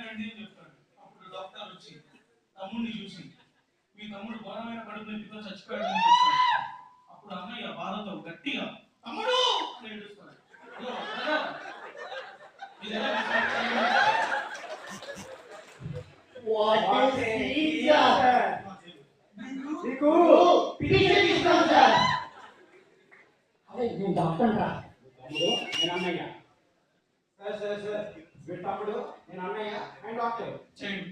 చచ్చిపోయాడండి అని చెప్తాడు. అప్పుడు డాక్టర్ వచ్చి తమ్ముడిని చూసి మీ తమ్ముడు ఘోరమైన కడుపు నొప్పితో చచ్చిపోయాడని చెప్తాడు. అప్పుడు అన్నయ్య బాధతో గట్టిగా తమ్ముడు అని ఏడుస్తాడు. నేను డాక్టర్ రా. తమ్ముడు నేను అన్నయ్య. సార్ వీడు తమ్ముడు నేను అన్నయ్య అండ్ డాక్టర్. చేయండి.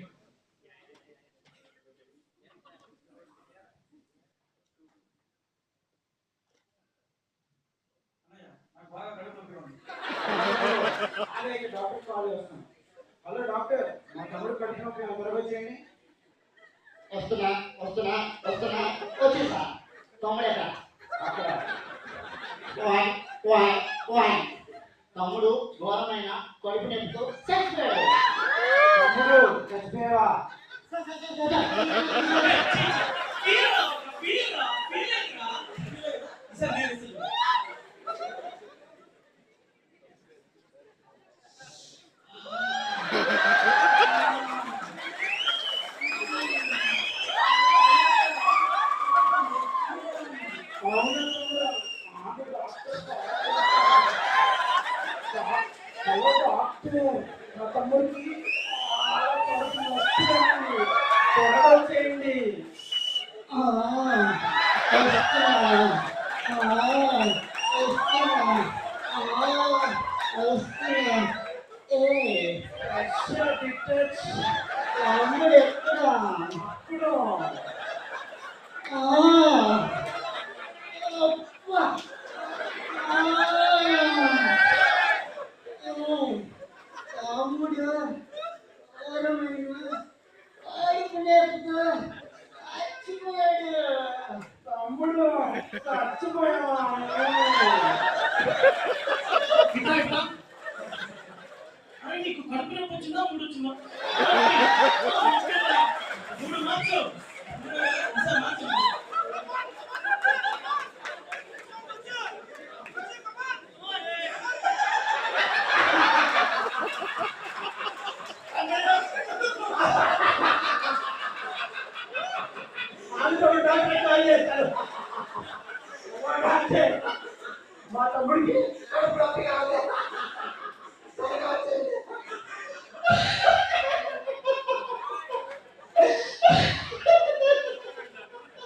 బాగా కడుపు నొప్పి ఉంది. అదే డాక్టర్ కాల్ చేస్తాను. హలో డాక్టర్, మా తమ్ముడు కడుపు నొప్పి త్వరగా చేయండి. వస్తున్నా వచ్చేసా. తమ్ముడు ఎక్కడ? అక్కడ. తమ్ముడు ఘోరమైన కడుపు నొప్పితో చచ్చిపోయాడు. తమ్ముడు చచ్చిపోయావా? మా తమ్ముడికి త్వరగా చేయండి. తమ్ముడు ఎక్కడ? తమ్ముడు తమ్ముడు చచ్చిపోయావా? నీకు కడుపు నొప్పి వచ్చిందా? మూడు వచ్చిందా? మూడు మార్చు. మా తమ్ముడికి